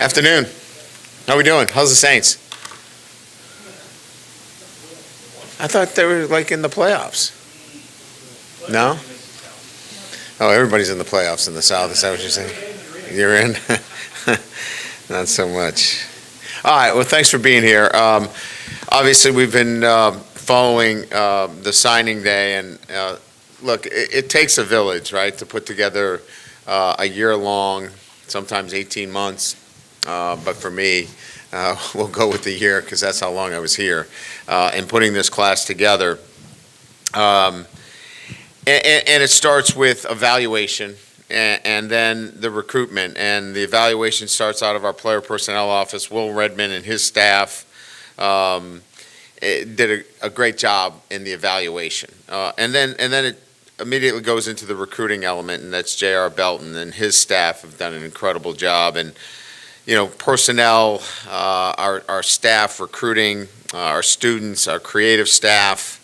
Afternoon. How we doing? How's the Saints? I thought they were like in the playoffs. No? Oh, everybody's in the playoffs in the South. Is that what you're saying? You're in? Not so much. All right. Well, thanks for being here. Obviously, we've been following the signing day, and look, it takes a village, right, to put together a year-long, sometimes 18 months. But for me, we'll go with the year because that's how long I was here in putting this class together. And it starts with evaluation and then the recruitment. And the evaluation starts out of our player personnel office. Will Redmond and his staff did a great job in the evaluation. And then it immediately goes into the recruiting element, and that's J.R. Belton and his staff have done an incredible job. And personnel, our staff, recruiting, our students, our creative staff,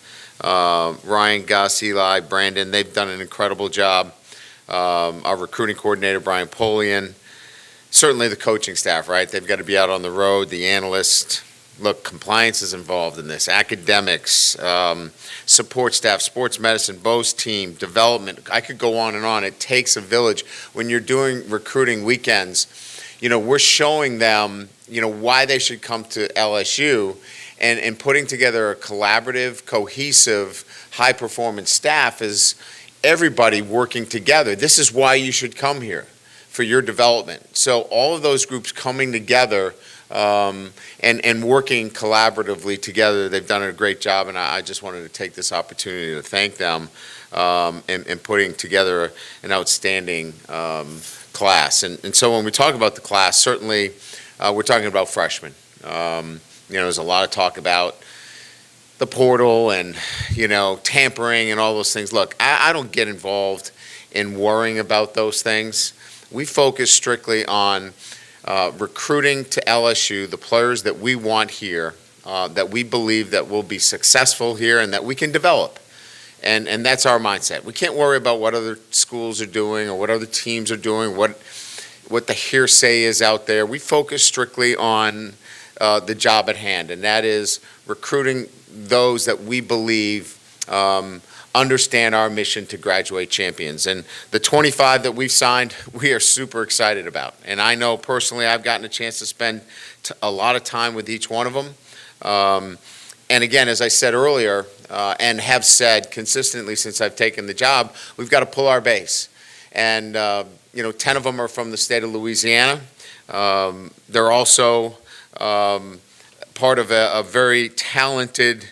Ryan, Gus, Eli, Brandon, they've done an incredible job. Our recruiting coordinator, Brian Polian, certainly the coaching staff, right? They've got to be out on the road, the analyst. Look, compliance is involved in this, academics, support staff, sports medicine, Bo's team, development. I could go on and on. It takes a village. When you're doing recruiting weekends, we're showing them, why they should come to LSU and putting together a collaborative, cohesive, high-performance staff is everybody working together. This is why you should come here, for your development. So all of those groups coming together and working collaboratively together, they've done a great job, and I just wanted to take this opportunity to thank them in putting together an outstanding class. And so when we talk about the class, certainly we're talking about freshmen. There's a lot of talk about the portal and, tampering and all those things. Look, I don't get involved in worrying about those things. We focus strictly on recruiting to LSU the players that we want here, that we believe that will be successful here and that we can develop. And that's our mindset. We can't worry about what other schools are doing or what other teams are doing, what the hearsay is out there. We focus strictly on the job at hand, and that is recruiting those that we believe understand our mission to graduate champions. And the 25 that we've signed, we are super excited about. And I know personally I've gotten a chance to spend a lot of time with each one of them. And again, as I said earlier, and have said consistently since I've taken the job, we've got to pull our base. And, 10 of them are from the state of Louisiana. They're also part of a very talented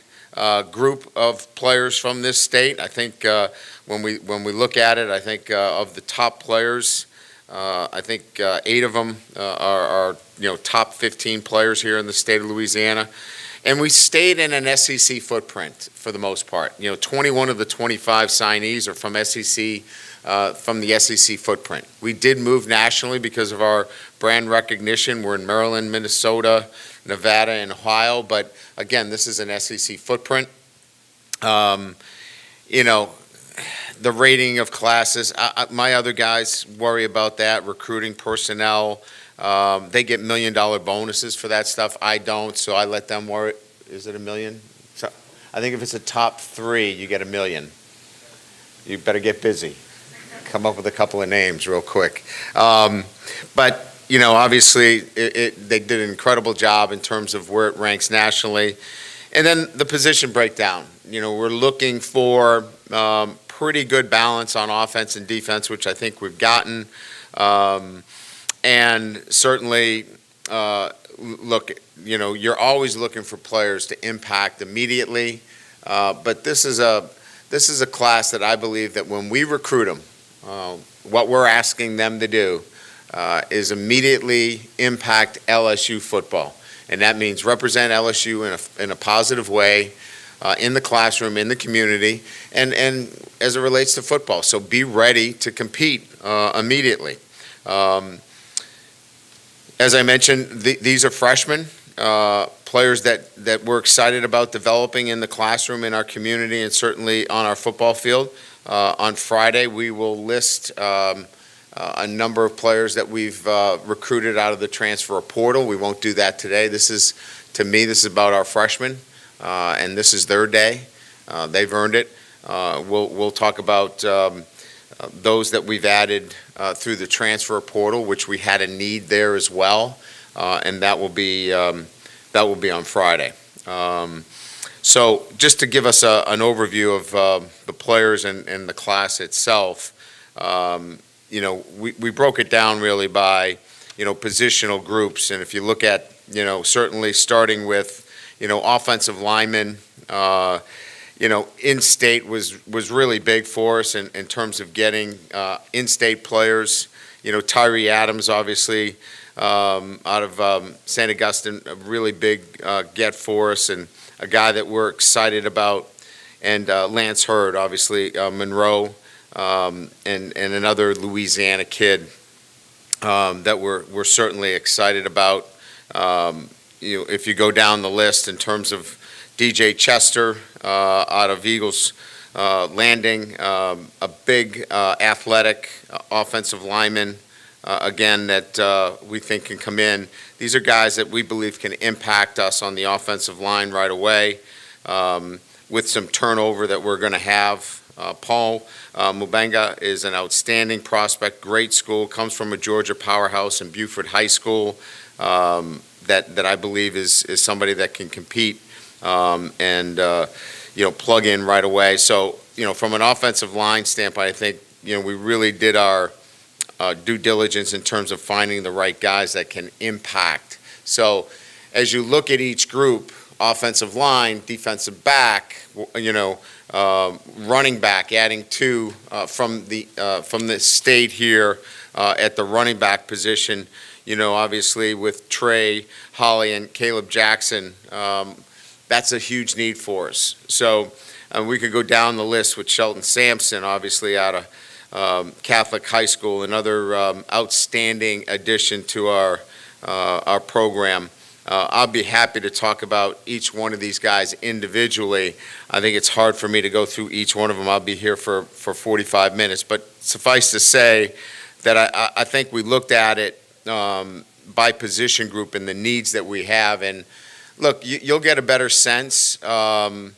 group of players from this state. I think when we look at it, I think of the top players, I think 8 of them are top 15 players here in the state of Louisiana. And we stayed in an SEC footprint for the most part. 21 of the 25 signees are from the SEC footprint. We did move nationally because of our brand recognition. We're in Maryland, Minnesota, Nevada, and Ohio. But again, this is an SEC footprint. The rating of classes, my other guys worry about that, recruiting personnel. They get $1 million bonuses for that stuff. I don't, so I let them worry. Is it $1 million? So I think if it's a top 3, you get $1 million. You better get busy. Come up with a couple of names real quick. But obviously they did an incredible job in terms of where it ranks nationally. And then the position breakdown. We're looking for pretty good balance on offense and defense, which I think we've gotten. And certainly, look, you're always looking for players to impact immediately. But this is a class that I believe that when we recruit them, what we're asking them to do is immediately impact LSU football. And that means represent LSU in a positive way in the classroom, in the community, and as it relates to football. So be ready to compete immediately. As I mentioned, these are freshmen, players that we're excited about developing in the classroom, in our community, and certainly on our football field. On Friday, we will list a number of players that we've recruited out of the transfer portal. We won't do that today. To me, this is about our freshmen, and this is their day. They've earned it. We'll talk about those that we've added through the transfer portal, which we had a need there as well, and that will be on Friday. So just to give us an overview of the players and the class itself, we broke it down really by positional groups, and if you look at certainly starting with offensive linemen. In-state was really big for us in terms of getting in-state players. Tyree Adams, obviously, out of St. Augustine, a really big get for us, and a guy that we're excited about. And Lance Hurd, obviously, Monroe, and another Louisiana kid that we're certainly excited about. If you go down the list in terms of DJ Chester out of Eagles Landing, a big athletic offensive lineman, again, that we think can come in. These are guys that we believe can impact us on the offensive line right away with some turnover that we're going to have. Paul Mubenga is an outstanding prospect, great school, comes from a Georgia powerhouse in Buford High School that I believe is somebody that can compete and plug in right away. So, from an offensive line standpoint, I think, we really did our due diligence in terms of finding the right guys that can impact. So, as you look at each group, offensive line, defensive back, running back, adding two from the state here at the running back position, obviously with Trey, Holly, and Caleb Jackson, that's a huge need for us. So we could go down the list with Shelton Sampson, obviously out of Catholic High School, another outstanding addition to our program. I'll be happy to talk about each one of these guys individually. I think it's hard for me to go through each one of them. I'll be here for 45 minutes. But suffice to say that I think we looked at it by position group and the needs that we have. And look, you'll get a better sense. I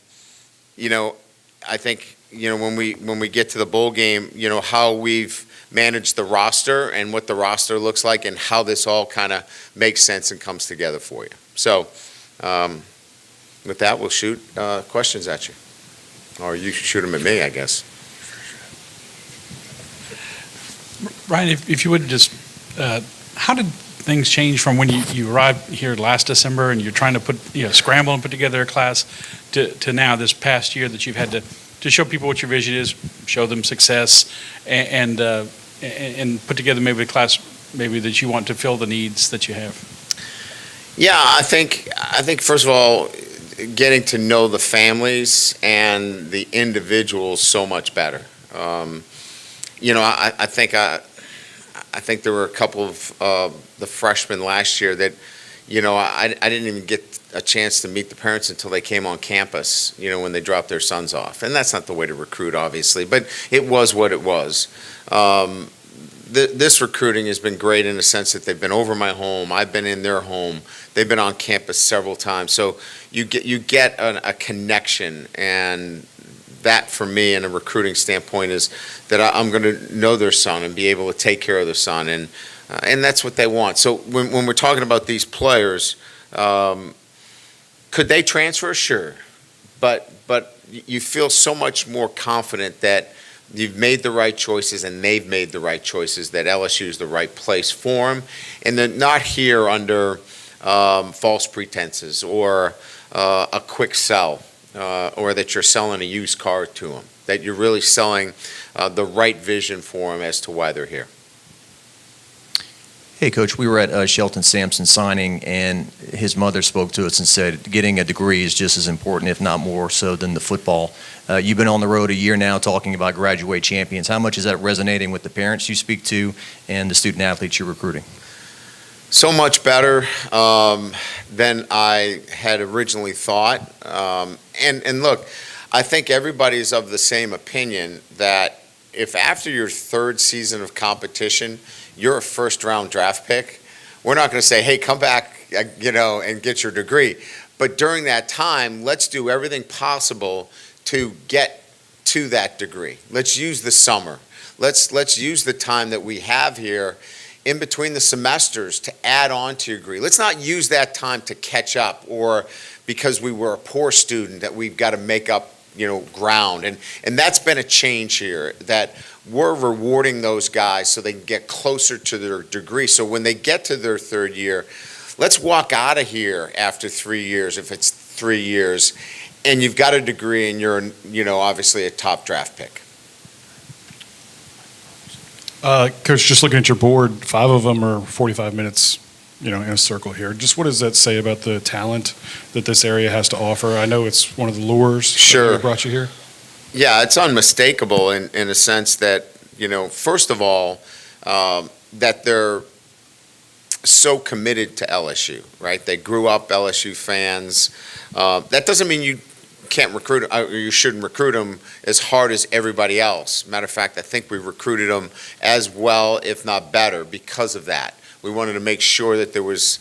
think when we get to the bowl game, how we've managed the roster and what the roster looks like and how this all kind of makes sense and comes together for you. So, with that, we'll shoot questions at you, or you shoot them at me, I guess. Ryan, if you would just, how did things change from when you arrived here last December and you're trying to scramble and put together a class to now this past year that you've had to show people what your vision is, show them success, and put together maybe a class maybe that you want to fill the needs that you have? Yeah, I think first of all, getting to know the families and the individuals so much better. I think there were a couple of the freshmen last year that, I didn't even get a chance to meet the parents until they came on campus, when they dropped their sons off. And that's not the way to recruit, obviously, but it was what it was. This recruiting has been great in the sense that they've been over my home. I've been in their home. They've been on campus several times. So you get a connection, and that for me in a recruiting standpoint is that I'm going to know their son and be able to take care of their son, and that's what they want. So when we're talking about these players, could they transfer? Sure, but you feel so much more confident that you've made the right choices and they've made the right choices, that LSU is the right place for them, and they're not here under false pretenses or a quick sell. Or that you're selling a used car to them, that you're really selling the right vision for them as to why they're here. Hey, Coach, we were at Shelton Sampson signing, and his mother spoke to us and said getting a degree is just as important, if not more so, than the football. You've been on the road a year now talking about graduate champions. How much is that resonating with the parents you speak to and the student athletes you're recruiting? So much better than I had originally thought. And look, I think everybody's of the same opinion that if after your third season of competition, you're a first-round draft pick, we're not going to say, hey, come back, and get your degree. But during that time, let's do everything possible to get to that degree. Let's use the summer. Let's use the time that we have here in between the semesters to add on to your degree. Let's not use that time to catch up, or because we were a poor student that we've got to make up ground. And that's been a change here, that we're rewarding those guys so they can get closer to their degree. So when they get to their third year, let's walk out of here after 3 years, if it's 3 years, and you've got a degree and you're, obviously a top draft pick. Coach, just looking at your board, 5 of them are 45 minutes, in a circle here. Just what does that say about the talent that this area has to offer? I know it's one of the lures Sure. that brought you here. Yeah, it's unmistakable in a sense that, first of all, that they're so committed to LSU, right? They grew up LSU fans. That doesn't mean you can't recruit, or you shouldn't recruit them as hard as everybody else. Matter of fact, I think we recruited them as well, if not better, because of that. We wanted to make sure that there was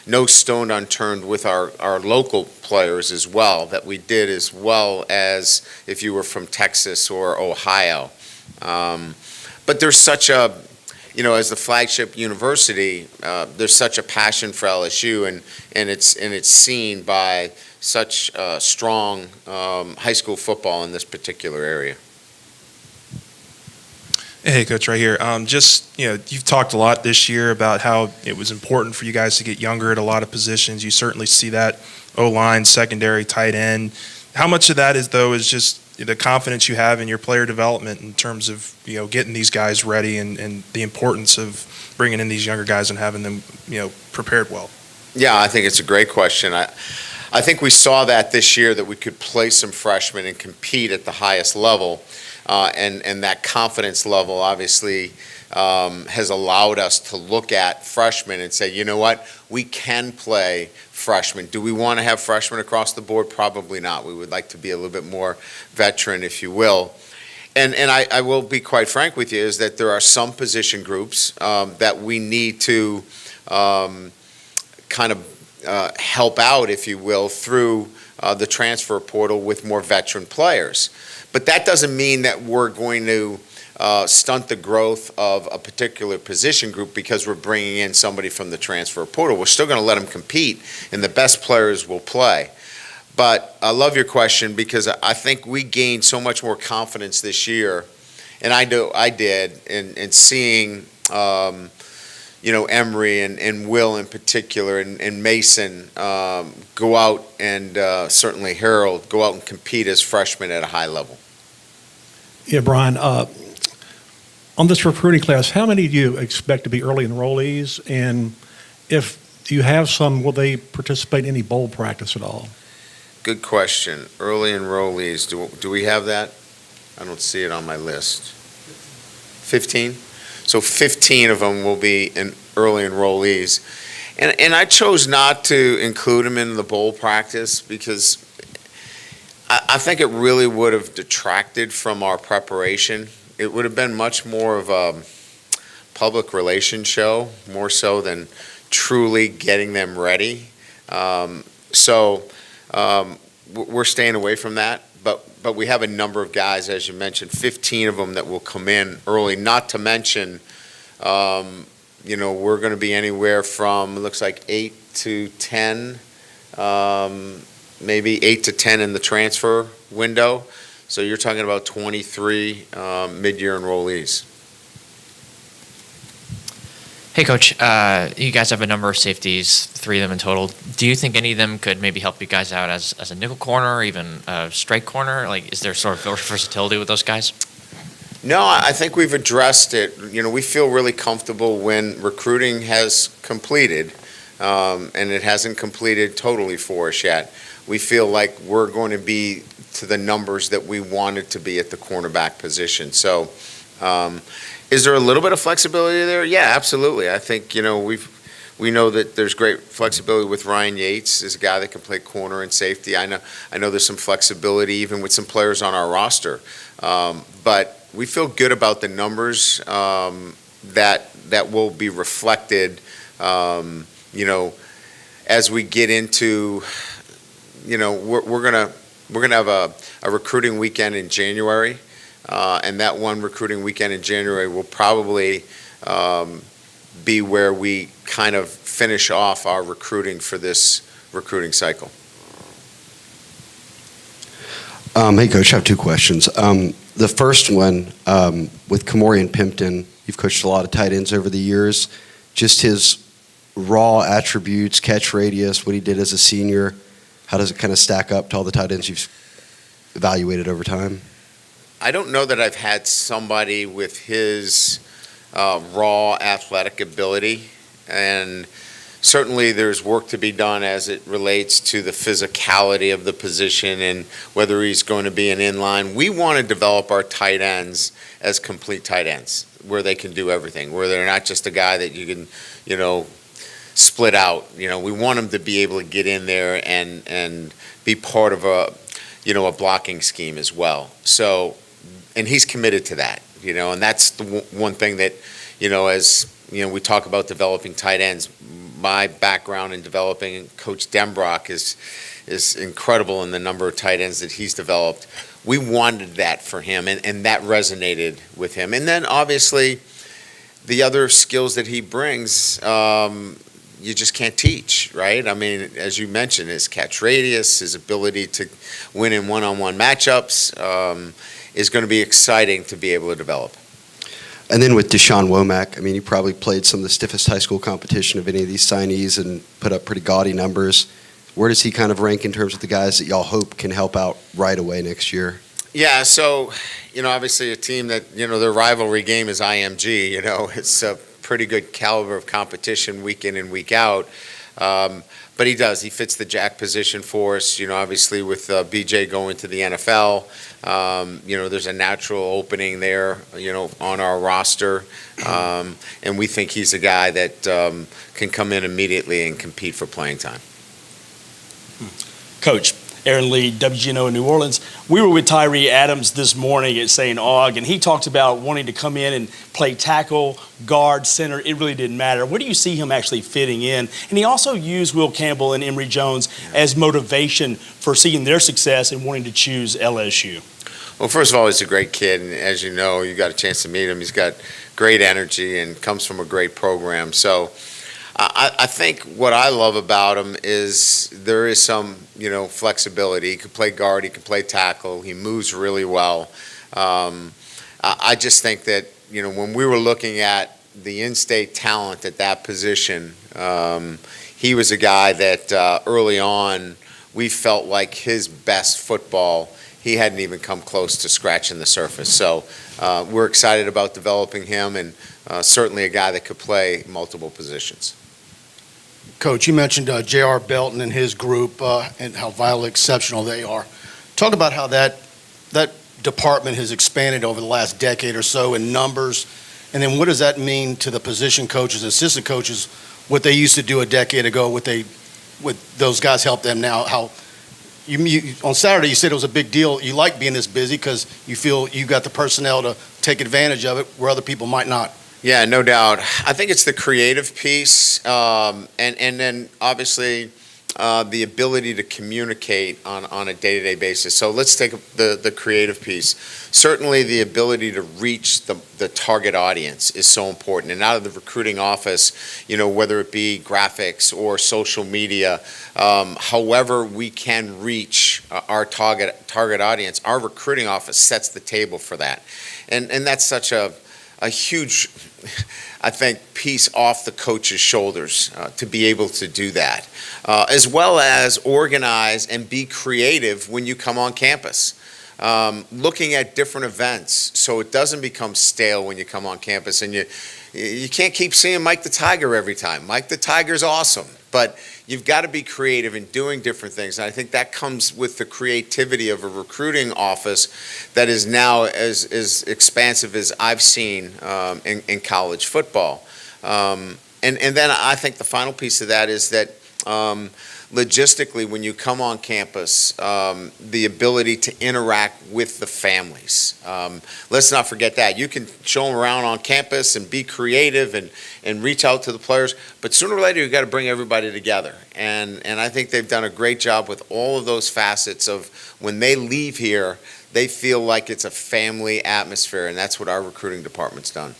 no stone unturned with our local players as well, that we did as well as if you were from Texas or Ohio. But there's such a, as the flagship university, there's such a passion for LSU, and it's seen by such strong high school football in this particular area. Hey, Coach, right here. You've talked a lot this year about how it was important for you guys to get younger at a lot of positions. You certainly see that O-line, secondary, tight end. How much of that is just the confidence you have in your player development in terms of, getting these guys ready and the importance of bringing in these younger guys and having them, prepared well? Yeah, I think it's a great question. I think we saw that this year, that we could play some freshmen and compete at the highest level. And that confidence level obviously has allowed us to look at freshmen and say, you know what, we can play freshmen. Do we want to have freshmen across the board? Probably not. We would like to be a little bit more veteran, if you will. And I will be quite frank with you, is that there are some position groups that we need to kind of help out, if you will, through the transfer portal with more veteran players. But that doesn't mean that we're going to stunt the growth of a particular position group because we're bringing in somebody from the transfer portal. We're still going to let them compete, and the best players will play. But I love your question, because I think we gained so much more confidence this year, and I did, in seeing Emery and Will in particular, and Mason go out, and certainly Harold go out and compete as freshmen at a high level. Yeah, Brian, on this recruiting class, how many do you expect to be early enrollees? And if you have some, will they participate in any bowl practice at all? Good question. Early enrollees, do we have that? I don't see it on my list. 15? So 15 of them will be early enrollees. And I chose not to include them in the bowl practice because I think it really would have detracted from our preparation. It would have been much more of a public relations show, more so than truly getting them ready. So we're staying away from that. But we have a number of guys, as you mentioned, 15 of them that will come in early, not to mention, we're going to be anywhere from, it looks like 8 to 10, maybe 8 to 10 in the transfer window. So you're talking about 23 mid-year enrollees. Hey, Coach, you guys have a number of safeties, 3 of them in total. Do you think any of them could maybe help you guys out as a nickel corner or even a strike corner? Like, is there sort of versatility with those guys? No, I think we've addressed it. We feel really comfortable when recruiting has completed, and it hasn't completed totally for us yet. We feel like we're going to be to the numbers that we wanted to be at the cornerback position. So, is there a little bit of flexibility there? Yeah, absolutely. I think, we know that there's great flexibility with Ryan Yates as a guy that can play corner and safety. I know there's some flexibility even with some players on our roster. But we feel good about the numbers that will be reflected, as we get into, we're gonna have a recruiting weekend in January, and that one recruiting weekend in January will probably be where we kind of finish off our recruiting for this recruiting cycle. Hey, Coach, I have two questions. The first one, with Kamori and Pimpton, you've coached a lot of tight ends over the years. Just his raw attributes, catch radius, what he did as a senior, how does it kind of stack up to all the tight ends you've evaluated over time? I don't know that I've had somebody with his raw athletic ability, and certainly there's work to be done as it relates to the physicality of the position and whether he's going to be an inline. We want to develop our tight ends as complete tight ends, where they can do everything, where they're not just a guy that you can, split out. We want them to be able to get in there and be part of a blocking scheme as well. So, and he's committed to that, and that's the one thing that, as we talk about developing tight ends. My background in developing Coach Denbrock is incredible in the number of tight ends that he's developed. We wanted that for him, and that resonated with him. And then obviously the other skills that he brings, you just can't teach, right? I mean, as you mentioned, his catch radius, his ability to win in one-on-one matchups is going to be exciting to be able to develop. And then with Deshaun Womack, I mean, you probably played some of the stiffest high school competition of any of these signees and put up pretty gaudy numbers. Where does he kind of rank in terms of the guys that y'all hope can help out right away next year? Yeah, so, obviously a team that, their rivalry game is IMG, it's a pretty good caliber of competition week in and week out. But he fits the jack position for us, obviously with BJ going to the NFL. There's a natural opening there, on our roster. And we think he's a guy that can come in immediately and compete for playing time. Coach, Aaron Lee, WGNO in New Orleans. We were with Tyree Adams this morning at St. Aug, and he talked about wanting to come in and play tackle, guard, center. It really didn't matter. Where do you see him actually fitting in? And he also used Will Campbell and Emory Jones as motivation for seeing their success and wanting to choose LSU. Well, first of all, he's a great kid, and as you know, you got a chance to meet him. He's got great energy and comes from a great program. So I think what I love about him is there is some, flexibility. He can play guard, he can play tackle, he moves really well. I just think that, when we were looking at the in-state talent at that position, he was a guy that early on we felt like his best football, he hadn't even come close to scratching the surface. So we're excited about developing him, and certainly a guy that could play multiple positions. Coach, you mentioned J.R. Belton and his group and how vitally exceptional they are. Talk about how that department has expanded over the last decade or so in numbers, and then what does that mean to the position coaches, assistant coaches, what they used to do a decade ago, what those guys help them now, how you on Saturday you said it was a big deal. You like being this busy because you feel you got the personnel to take advantage of it where other people might not. Yeah, no doubt. I think it's the creative piece, and then obviously the ability to communicate on a day-to-day basis. So let's take the creative piece. Certainly the ability to reach the target audience is so important. And out of the recruiting office, whether it be graphics or social media, however we can reach our target audience, our recruiting office sets the table for that. And that's such a huge, I think, piece off the coach's shoulders to be able to do that, as well as organize and be creative when you come on campus. Looking at different events so it doesn't become stale when you come on campus, and you can't keep seeing Mike the Tiger every time. Mike the Tiger's awesome, but you've got to be creative in doing different things. And I think that comes with the creativity of a recruiting office that is now as expansive as I've seen in college football. And then I think the final piece of that is that logistically, when you come on campus, the ability to interact with the families. Let's not forget that. You can show them around on campus and be creative and reach out to the players, but sooner or later, you've got to bring everybody together. And I think they've done a great job with all of those facets of when they leave here, they feel like it's a family atmosphere, and that's what our recruiting department's done.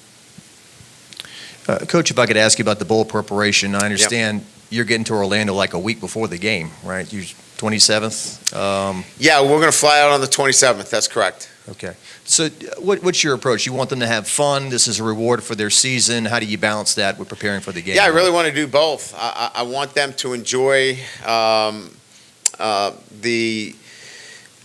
Coach, if I could ask you about the bowl preparation, I understand you're getting to Orlando like a week before the game, right? You 27th? Yeah, we're going to fly out on the 27th. That's correct. Okay. So what's your approach? You want them to have fun? This is a reward for their season. How do you balance that with preparing for the game? Yeah, I really want to do both. I want them to enjoy the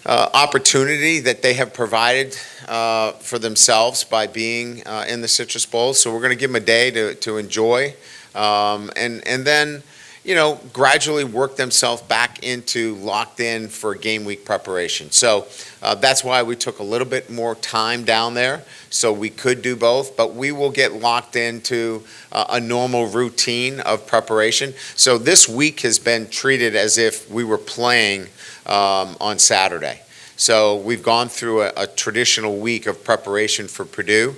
opportunity that they have provided for themselves by being in the Citrus Bowl. So we're going to give them a day to enjoy, and then, gradually work themselves back into locked in for game week preparation. So that's why we took a little bit more time down there, so we could do both, but we will get locked into a normal routine of preparation. So this week has been treated as if we were playing on Saturday. So we've gone through a traditional week of preparation for Purdue.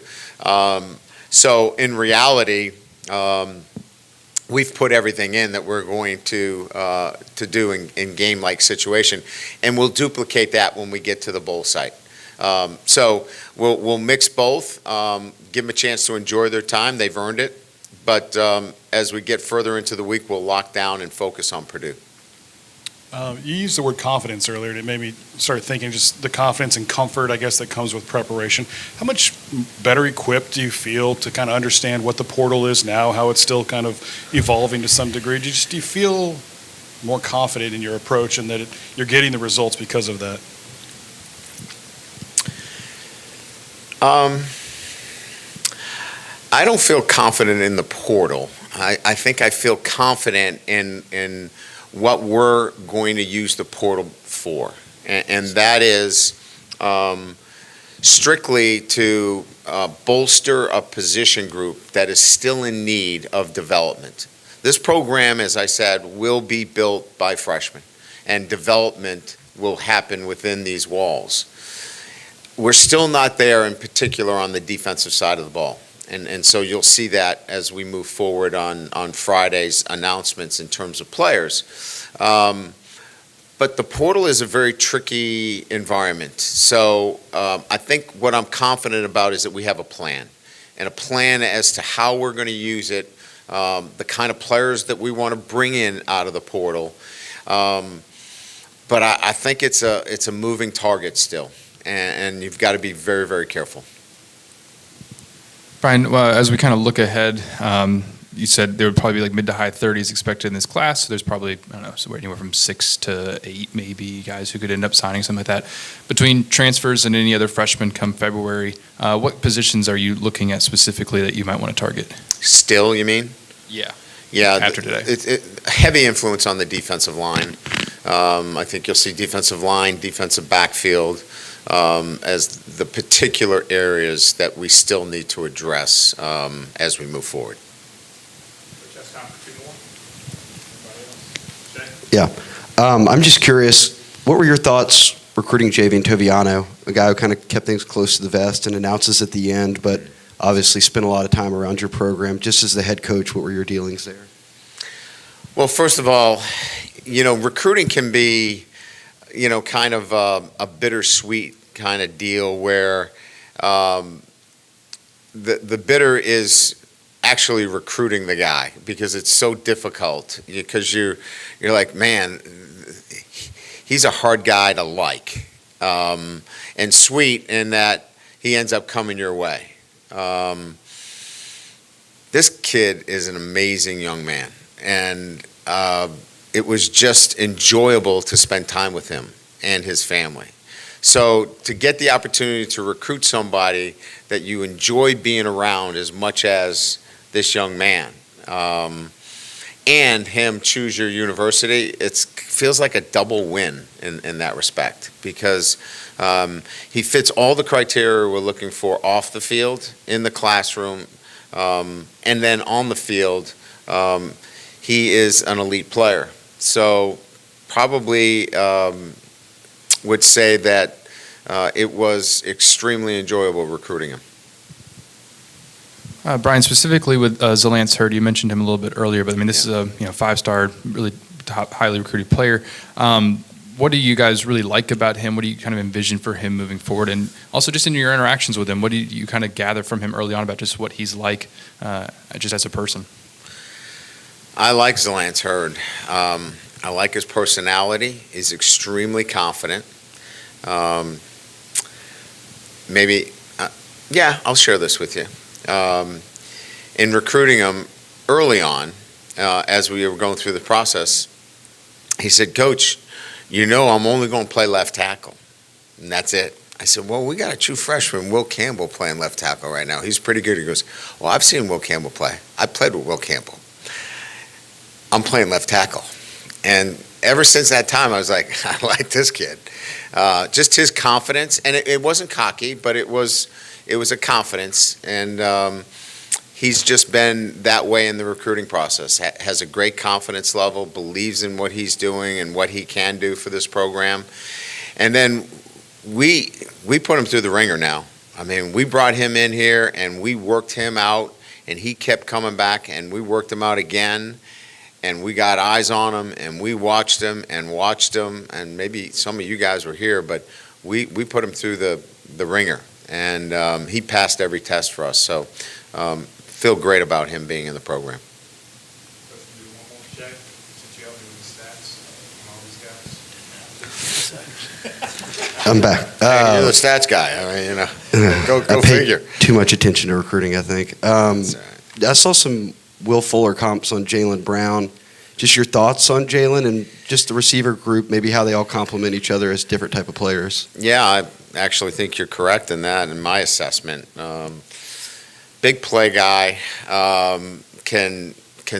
So in reality, we've put everything in that we're going to do in game-like situation, and we'll duplicate that when we get to the bowl site. So we'll mix both, give them a chance to enjoy their time. They've earned it. But as we get further into the week, we'll lock down and focus on Purdue. You used the word confidence earlier, and it made me start thinking just the confidence and comfort, I guess, that comes with preparation. How much better equipped do you feel to kind of understand what the portal is now, how it's still kind of evolving to some degree? Do you feel more confident in your approach and that you're getting the results because of that? I don't feel confident in the portal. I think I feel confident in what we're going to use the portal for, and that is strictly to bolster a position group that is still in need of development. This program, as I said, will be built by freshmen, and development will happen within these walls. We're still not there, in particular, on the defensive side of the ball. And so you'll see that as we move forward on Friday's announcements in terms of players. But the portal is a very tricky environment. So I think what I'm confident about is that we have a plan, and a plan as to how we're going to use it, the kind of players that we want to bring in out of the portal. But I think it's a moving target still, and you've got to be very, very careful. Brian, as we kind of look ahead, you said there would probably be like mid to high 30s expected in this class. So there's probably, I don't know, somewhere anywhere from 6 to 8 maybe guys who could end up signing, something like that. Between transfers and any other freshmen come February, what positions are you looking at specifically that you might want to target? Still, you mean? Yeah. Yeah. After today. Heavy influence on the defensive line. I think you'll see defensive line, defensive backfield, as the particular areas that we still need to address as we move forward. Yeah. I'm just curious, what were your thoughts recruiting Javian Toviano, a guy who kind of kept things close to the vest and announces at the end, but obviously spent a lot of time around your program. Just as the head coach, what were your dealings there? Well, first of all, recruiting can be, kind of a bittersweet kind of deal where the bitter is actually recruiting the guy because it's so difficult, because you're like, man, he's a hard guy to like, and sweet in that he ends up coming your way. This kid is an amazing young man, and it was just enjoyable to spend time with him and his family. So to get the opportunity to recruit somebody that you enjoy being around as much as this young man, and him choose your university, it feels like a double win in that respect, because he fits all the criteria we're looking for off the field, in the classroom, and then on the field. he is an elite player. So probably would say that it was extremely enjoyable recruiting him. Brian, specifically with Zalance Hurd, you mentioned him a little bit earlier, but I mean, this is a five-star, really top, highly recruited player. What do you guys really like about him? What do you kind of envision for him moving forward? And also just in your interactions with him, what do you kind of gather from him early on about just what he's like just as a person? I like Zalance Hurd. I like his personality. He's extremely confident. I'll share this with you. In recruiting him early on, as we were going through the process, he said, "Coach, you know I'm only going to play left tackle, and that's it." I said, "Well, we got a true freshman, Will Campbell, playing left tackle right now. He's pretty good." He goes, "Well, I've seen Will Campbell play. I played with Will Campbell. I'm playing left tackle." And ever since that time, I was like, I like this kid. Just his confidence, and it wasn't cocky, but it was a confidence, and he's just been that way in the recruiting process. Has a great confidence level, believes in what he's doing and what he can do for this program. And then we put him through the ringer now. I mean, we brought him in here and we worked him out, and he kept coming back, and we worked him out again, and we got eyes on him, and we watched him, and maybe some of you guys were here, but we put him through the ringer, and he passed every test for us. So feel great about him being in the program. I'm back. Hey, you're the stats guy. I mean, go I paid figure. too much attention to recruiting, I think. I saw some Will Fuller comps on Jalen Brown. Just your thoughts on Jalen and just the receiver group, maybe how they all complement each other as different type of players. Yeah, I actually think you're correct in that, in my assessment. Big play guy, can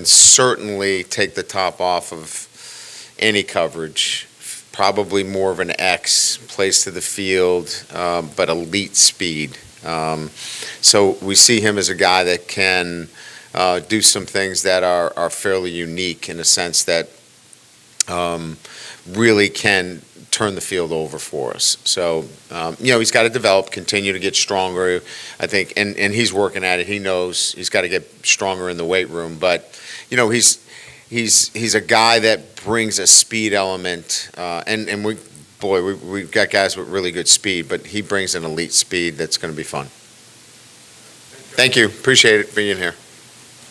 certainly take the top off of any coverage. Probably more of an X, plays to the field, but elite speed. So we see him as a guy that can do some things that are fairly unique in a sense that really can turn the field over for us. So, he's got to develop, continue to get stronger, I think, and he's working at it. He knows he's got to get stronger in the weight room, but, he's a guy that brings a speed element, and we've got guys with really good speed, but he brings an elite speed that's going to be fun. Thank you. Appreciate it being here.